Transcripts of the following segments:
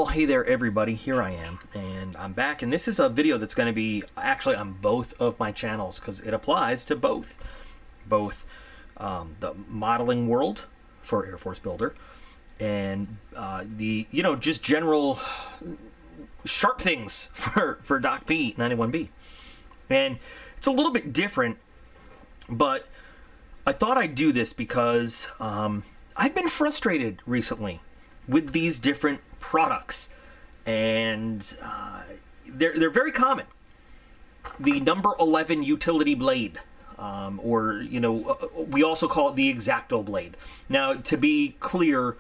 Well, hey there everybody, here I am, and I'm back, and this is a video that's going to be actually on both of my channels, because it applies to both the modeling world for Air Force Builder, and the, just general sharp things for Doc P 91B. And it's a little bit different, but I thought I'd do this because I've been frustrated recently with these different products, and they're very common. The number 11 utility blade, or we also call it the Xacto blade. Now, to be clear,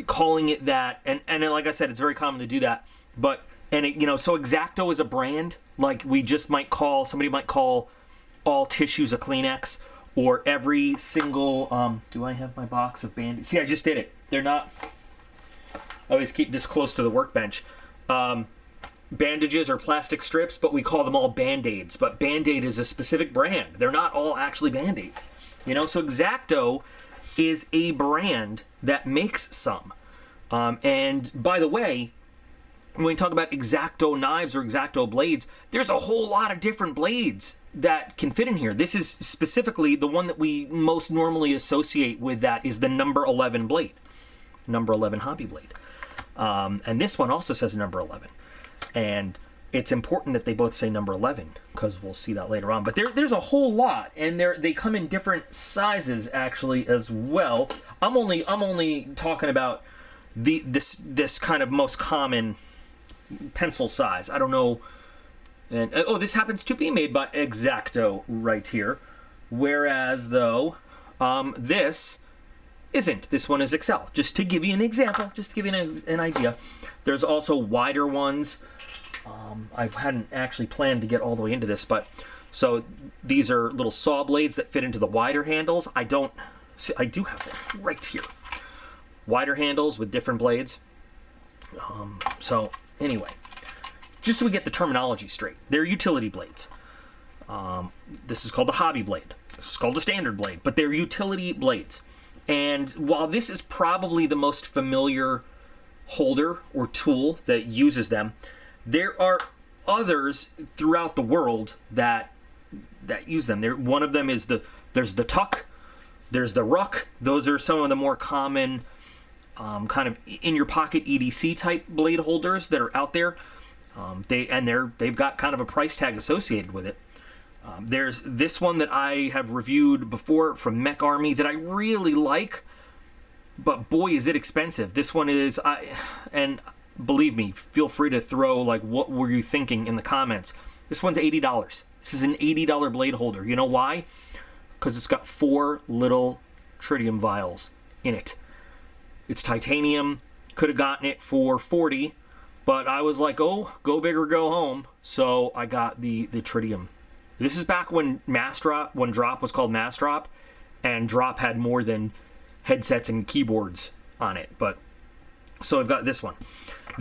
calling it that, and like I said, it's very common to do that. But so Xacto is a brand, like somebody might call all tissues a Kleenex, or every single. Do I have my box of Band-Aids? See, I just did it. They're not. I always keep this close to the workbench. Bandages are plastic strips, but we call them all Band-Aids. But Band-Aid is a specific brand. They're not all actually Band-Aids. So Xacto is a brand that makes some. And by the way, when we talk about Xacto knives or Xacto blades, there's a whole lot of different blades that can fit in here. This is specifically the one that we most normally associate with that is the number 11 blade. Number 11 hobby blade. And this one also says number 11. And it's important that they both say number 11, because we'll see that later on. But there's a whole lot, and they come in different sizes actually as well. I'm only talking about this kind of most common pencil size. I don't know. And this happens to be made by Xacto right here. Whereas though, this isn't. This one is XL. Just to give you an example, just to give you an idea. There's also wider ones. I hadn't actually planned to get all the way into this, but so these are little saw blades that fit into the wider handles. I do have them right here. Wider handles with different blades. So anyway, just so we get the terminology straight, they're utility blades. This is called the hobby blade. This is called the standard blade, but they're utility blades. And while this is probably the most familiar holder or tool that uses them, there are others throughout the world that use them. One of them is there's the tuck, there's the ruck. Those are some of the more common kind of in your pocket EDC type blade holders that are out there. They've got kind of a price tag associated with it. There's this one that I have reviewed before from Mech Army that I really like, but boy is it expensive. This one is, and believe me, feel free to throw like what were you thinking in the comments. This one's $80. This is an $80 blade holder. You know why? Because it's got 4 little tritium vials in it. It's titanium. Could have gotten it for $40, but I was like, oh, go big or go home. So I got the tritium. This is back when when Drop was called Mass Drop, and Drop had more than headsets and keyboards on it. But so I've got this one.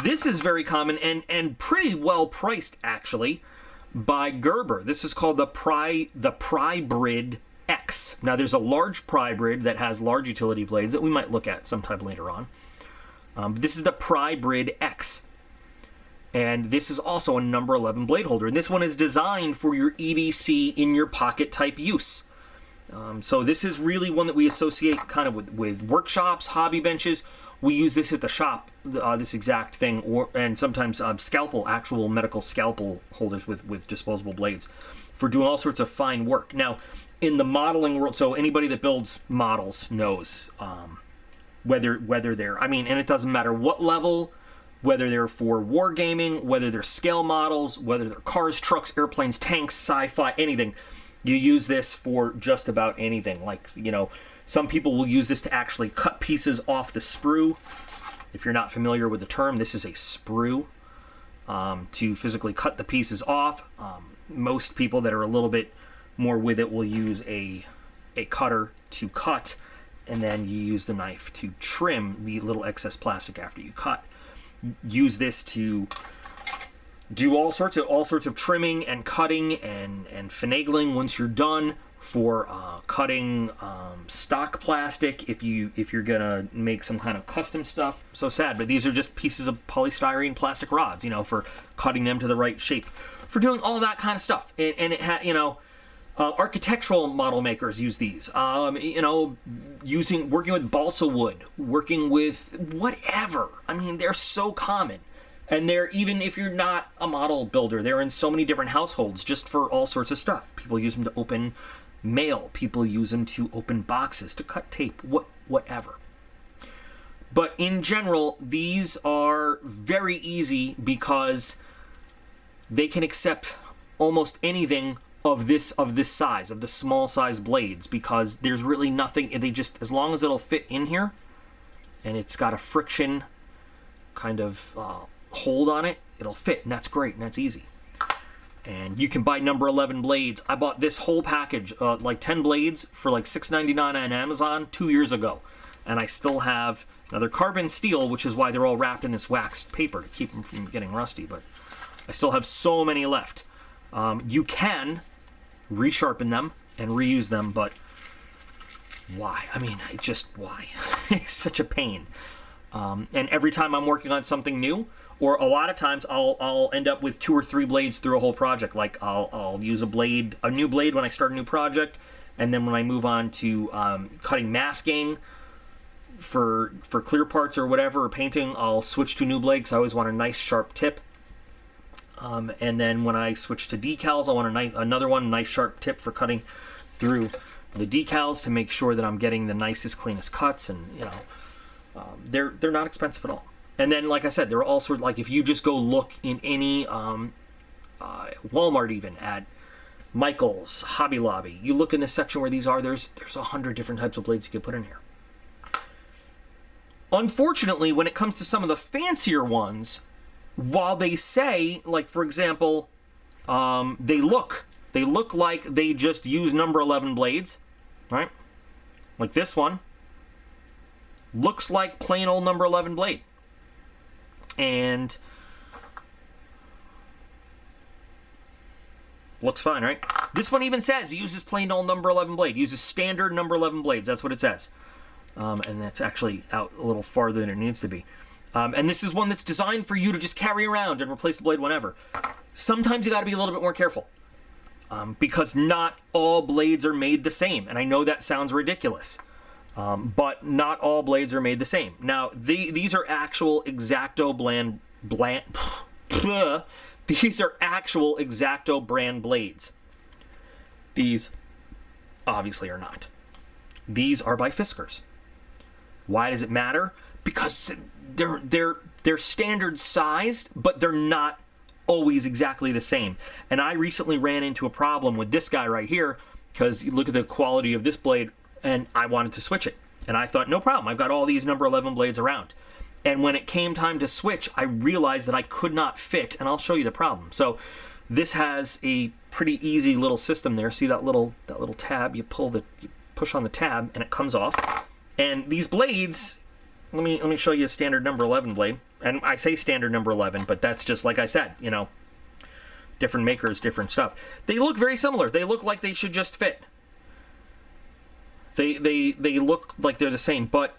This is very common and pretty well priced actually by Gerber. This is called the Prybrid X. Now there's a large Prybrid that has large utility blades that we might look at sometime later on. This is the Prybrid X. And this is also a number 11 blade holder. And this one is designed for your EDC in your pocket type use. So this is really one that we associate kind of with workshops, hobby benches. We use this at the shop, this exact thing, and sometimes actual medical scalpel holders with disposable blades for doing all sorts of fine work. Now, in the modeling world, so anybody that builds models knows whether they're, and it doesn't matter what level, whether they're for wargaming, whether they're scale models, whether they're cars, trucks, airplanes, tanks, sci-fi, anything. You use this for just about anything. Like, some people will use this to actually cut pieces off the sprue. If you're not familiar with the term, this is a sprue to physically cut the pieces off. Most people that are a little bit more with it will use a cutter to cut, and then you use the knife to trim the little excess plastic after you cut. Use this to do all sorts of trimming and cutting and finagling once you're done. for cutting stock plastic if you're gonna make some kind of custom stuff. So sad, but these are just pieces of polystyrene plastic rods, for cutting them to the right shape, for doing all that kind of stuff. And it had, architectural model makers use these. Working with balsa wood, working with whatever. I mean, they're so common. And they're, even if you're not a model builder, they're in so many different households just for all sorts of stuff. People use them to open mail. People use them to open boxes, to cut tape, whatever. But in general, these are very easy because they can accept almost anything of this size, of the small size blades, because there's really nothing, they just, as long as it'll fit in here and it's got a friction kind of hold on it, it'll fit, and that's great, and that's easy. And you can buy number 11 blades. I bought this whole package, like 10 blades for like $6.99 on Amazon 2 years ago, and I still have, now they're carbon steel, which is why they're all wrapped in this waxed paper to keep them from getting rusty, but I still have so many left. You can resharpen them and reuse them, but why? I mean, why? It's such a pain. And every time I'm working on something new, or a lot of times I'll end up with 2 or 3 blades through a whole project. Like I'll use a new blade when I start a new project, and then when I move on to cutting masking for clear parts or whatever, or painting, I'll switch to a new blade because I always want a nice sharp tip. And then when I switch to decals, I want another one, nice sharp tip for cutting through the decals to make sure that I'm getting the nicest, cleanest cuts. And they're not expensive at all. And then, like I said, there are all sorts, like if you just go look in any Walmart, even at Michael's, Hobby Lobby, you look in this section where these are, there's 100 different types of blades you could put in here. Unfortunately, when it comes to some of the fancier ones, while they say, like for example, they look like they just use number 11 blades, right? Like this one looks like plain old number 11 blade. And looks fine, right? This one even says it uses plain old number 11 blade, uses standard number 11 blades. That's what it says. And that's actually out a little farther than it needs to be. And this is one that's designed for you to just carry around and replace the blade whenever. Sometimes you got to be a little bit more careful, because not all blades are made the same. And I know that sounds ridiculous, but not all blades are made the same. Now, these are actual Xacto these are actual Xacto brand blades. These obviously are not. These are by Fiskars. Why does it matter? Because they're standard sized, but they're not always exactly the same. And I recently ran into a problem with this guy right here, because you look at the quality of this blade, and I wanted to switch it. And I thought, no problem, I've got all these number 11 blades around. And when it came time to switch, I realized that I could not fit, and I'll show you the problem. So this has a pretty easy little system there. See that little tab? You push on the tab, and it comes off. And these blades, let me show you a standard number 11 blade. And I say standard number 11, but that's just like I said, different makers, different stuff. They look very similar. They look like they should just fit. They look like they're the same, but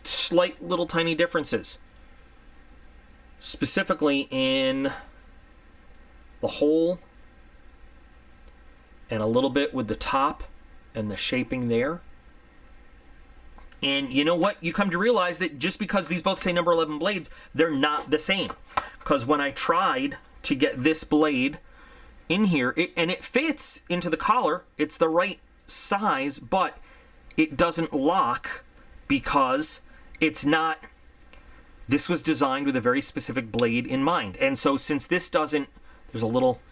slight little tiny differences. Specifically in the hole and a little bit with the top and the shaping there. And you know what? You come to realize that just because these both say number 11 blades, they're not the same. Because when I tried to get this blade in here, it fits into the collar, it's the right size, but it doesn't lock because it's not. This was designed with a very specific blade in mind. And so since this doesn't, there's a little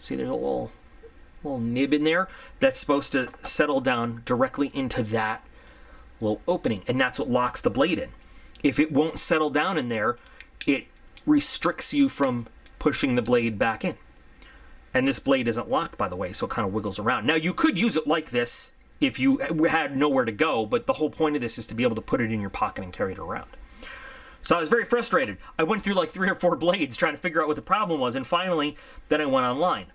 nib in there that's supposed to settle down directly into that little opening, and that's what locks the blade in. If it won't settle down in there, it restricts you from pushing the blade back in. And this blade isn't locked, by the way, so it kind of wiggles around. Now, you could use it like this if you had nowhere to go, but the whole point of this is to be able to put it in your pocket and carry it around. So I was very frustrated. I went through like 3 or 4 blades trying to figure out what the problem was, and finally, then I went online.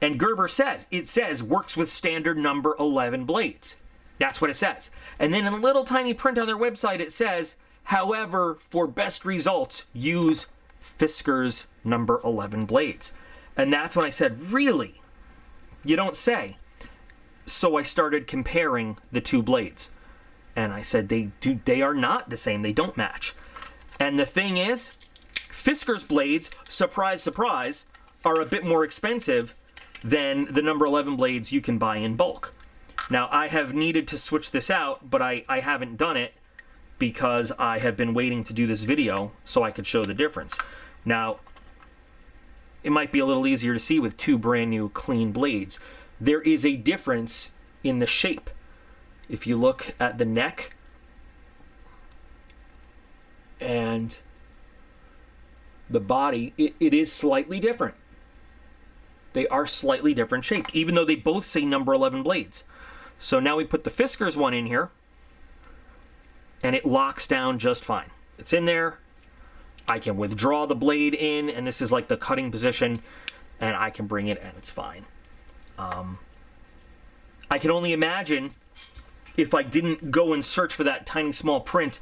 And Gerber says, it says works with standard number 11 blades. That's what it says. And then in a little tiny print on their website, it says, however, for best results, use Fisker's number 11 blades. And that's when I said, really? You don't say. So I started comparing the two blades. And I said, they are not the same. They don't match. And the thing is, Fisker's blades, surprise, surprise, are a bit more expensive than the number 11 blades you can buy in bulk. Now, I have needed to switch this out, but I haven't done it because I have been waiting to do this video so I could show the difference. Now, it might be a little easier to see with two brand new clean blades. There is a difference in the shape. If you look at the neck and the body, it is slightly different. They are slightly different shaped, even though they both say number 11 blades. So now we put the Fisker's one in here, and it locks down just fine. It's in there. I can withdraw the blade in, and this is like the cutting position, and I can bring it, and it's fine. I can only imagine if I didn't go and search for that tiny small print,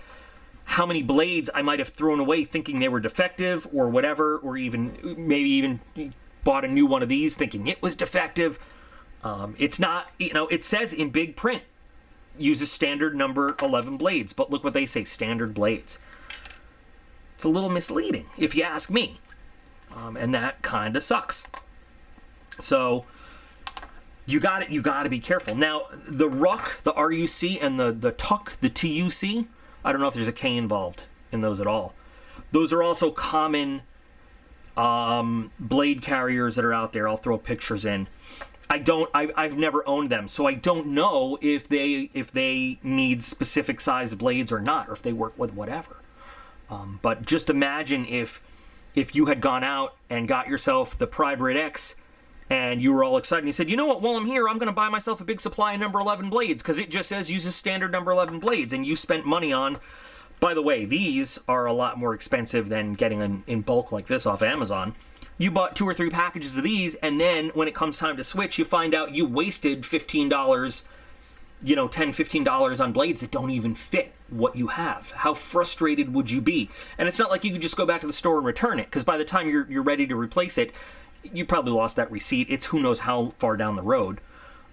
how many blades I might have thrown away thinking they were defective or whatever, or even maybe even bought a new one of these thinking it was defective. It's not, it says in big print, uses standard number 11 blades, but look what they say, standard blades. It's a little misleading, if you ask me. And that kind of sucks. So you got to be careful. Now, the RUC, the RUC, and the TUC, the TUC, I don't know if there's a K involved in those at all. Those are also common blade carriers that are out there. I'll throw pictures in. I've never owned them, so I don't know if they need specific sized blades or not, or if they work with whatever. But just imagine if you had gone out and got yourself the Prybrid X, and you were all excited, and you said, you know what, while I'm here, I'm going to buy myself a big supply of number 11 blades, because it just says uses standard number 11 blades, and you spent money on... By the way, these are a lot more expensive than getting in bulk like this off Amazon. You bought 2 or 3 packages of these, and then when it comes time to switch, you find out you wasted $15, $10, $15 on blades that don't even fit what you have. How frustrated would you be? And it's not like you could just go back to the store and return it, because by the time you're ready to replace it, you probably lost that receipt. It's who knows how far down the road.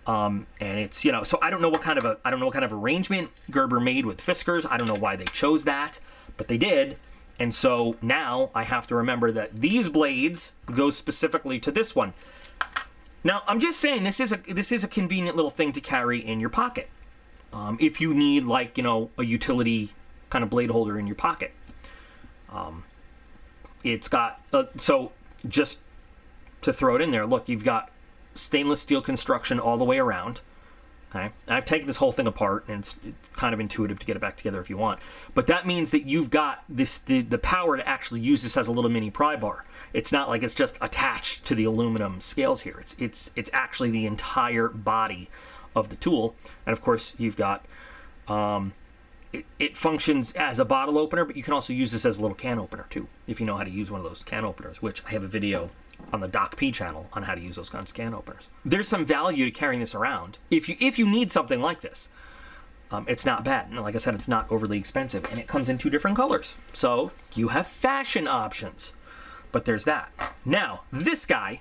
And it's, so I don't know what kind of arrangement Gerber made with Fisker's. I don't know why they chose that, but they did. And so now I have to remember that these blades go specifically to this one. Now, I'm just saying this is a convenient little thing to carry in your pocket. If you need, like, a utility kind of blade holder in your pocket. It's got, so just to throw it in there, look, you've got stainless steel construction all the way around. Okay, and I've taken this whole thing apart, and it's kind of intuitive to get it back together if you want. But that means that you've got the power to actually use this as a little mini pry bar. It's not like it's just attached to the aluminum scales here. It's actually the entire body of the tool. And of course, you've got it functions as a bottle opener, but you can also use this as a little can opener too, if you know how to use one of those can openers, which I have a video on the Doc P channel on how to use those kinds of can openers. There's some value to carrying this around. If you need something like this, it's not bad. And like I said, it's not overly expensive, and it comes in 2 different colors. So you have fashion options. But there's that. Now, this guy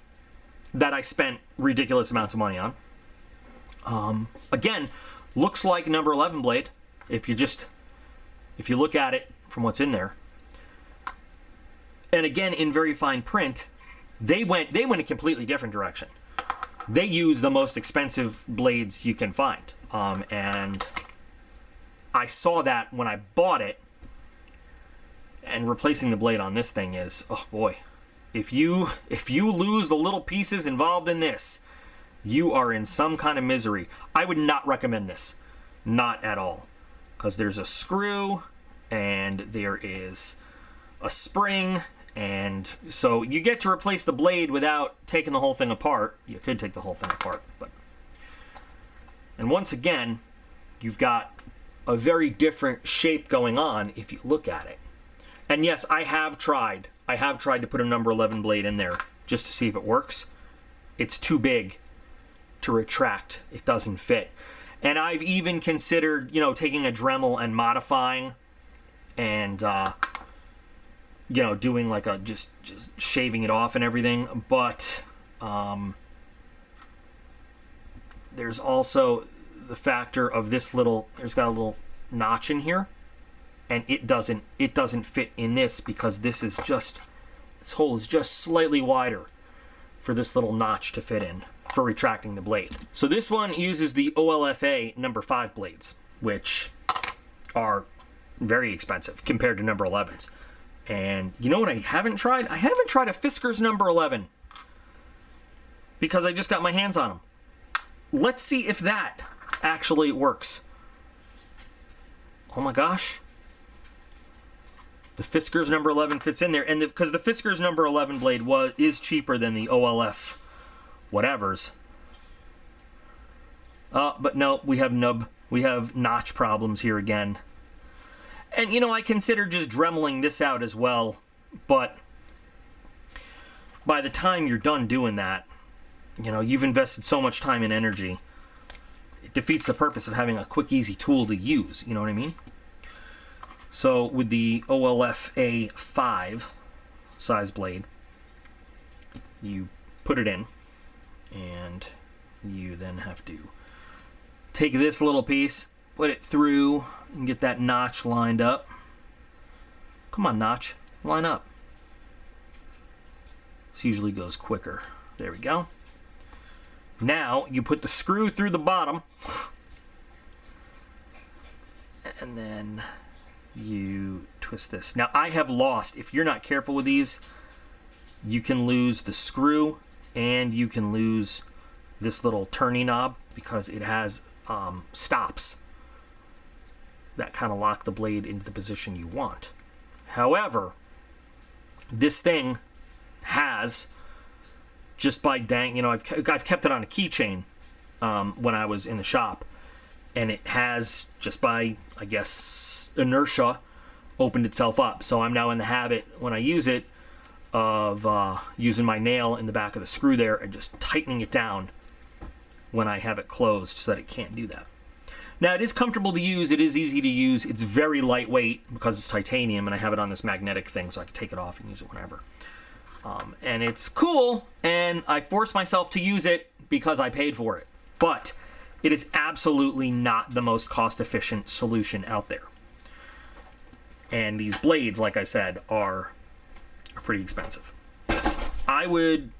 that I spent ridiculous amounts of money on, again, looks like number 11 blade. If you look at it from what's in there, and again in very fine print, they went a completely different direction. They use the most expensive blades you can find, and I saw that when I bought it. And replacing the blade on this thing is, oh boy, if you lose the little pieces involved in this, you are in some kind of misery. I would not recommend this, not at all, because there's a screw and there is a spring, and so you get to replace the blade without taking the whole thing apart. You could take the whole thing apart, and once again, you've got a very different shape going on if you look at it. And yes, I have tried to put a number 11 blade in there just to see if it works. it's too big to retract. It doesn't fit. And I've even considered, you know, taking a Dremel and modifying and, you know, doing like a, just shaving it off and everything. But there's also the factor of this little, there's got a little notch in here. And it doesn't fit in this because this hole is just slightly wider for this little notch to fit in for retracting the blade. So this one uses the OLFA number 5 blades, which are very expensive compared to number 11s. And you know what I haven't tried? I haven't tried a Fisker's number 11 because I just got my hands on them. Let's see if that actually works. Oh my gosh. The Fisker's number 11 fits in there, and because the Fisker's number 11 blade is cheaper than the OLF whatevers. But no, we have notch problems here again. And you know, I considered just dremeling this out as well, but by the time you're done doing that, you know, you've invested so much time and energy. It defeats the purpose of having a quick, easy tool to use. You know what I mean? So with the OLFA 5 size blade, you put it in, and you then have to take this little piece, put it through, and get that notch lined up. Come on, notch, line up. This usually goes quicker. There we go. Now you put the screw through the bottom, and then you twist this. Now I have lost, if you're not careful with these, you can lose the screw and you can lose this little turning knob because it has stops that kind of lock the blade into the position you want. However, this thing has, just by you know, I've kept it on a keychain when I was in the shop, and it has, just by, I guess, inertia, opened itself up. So I'm now in the habit, when I use it, of using my nail in the back of the screw there and just tightening it down when I have it closed so that it can't do that. Now, it is comfortable to use. It is easy to use. It's very lightweight because it's titanium, and I have it on this magnetic thing so I can take it off and use it whenever. And it's cool, and I force myself to use it because I paid for it. But it is absolutely not the most cost-efficient solution out there. And these blades, like I said, are pretty expensive. I would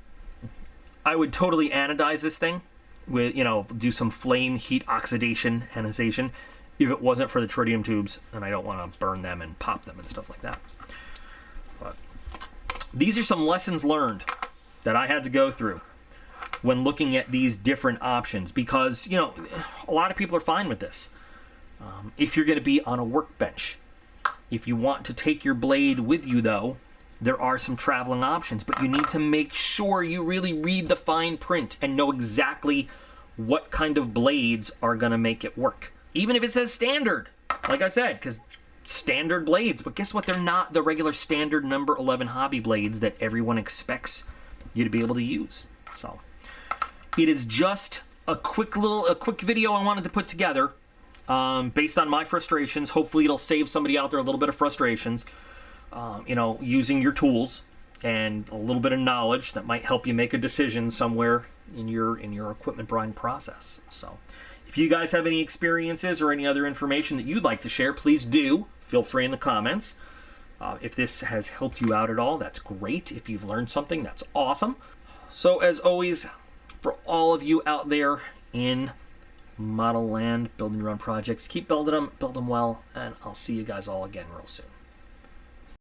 totally anodize this thing with, you know, do some flame heat oxidation anodization if it wasn't for the tritium tubes, and I don't want to burn them and pop them and stuff like that. But these are some lessons learned that I had to go through when looking at these different options, because, you know, a lot of people are fine with this. If you're going to be on a workbench, if you want to take your blade with you, though, there are some traveling options, but you need to make sure you really read the fine print and know exactly what kind of blades are going to make it work. Even if it says standard, like I said, because standard blades, but guess what? They're not the regular standard number 11 hobby blades that everyone expects you to be able to use. So it is just a quick video I wanted to put together based on my frustrations. Hopefully it'll save somebody out there a little bit of frustrations. You know, using your tools and a little bit of knowledge that might help you make a decision somewhere in your equipment buying process. So if you guys have any experiences or any other information that you'd like to share, please do. Feel free in the comments. If this has helped you out at all, that's great. If you've learned something, that's awesome. So as always, for all of you out there in model land, building your own projects, keep building them, build them well, and I'll see you guys all again real soon.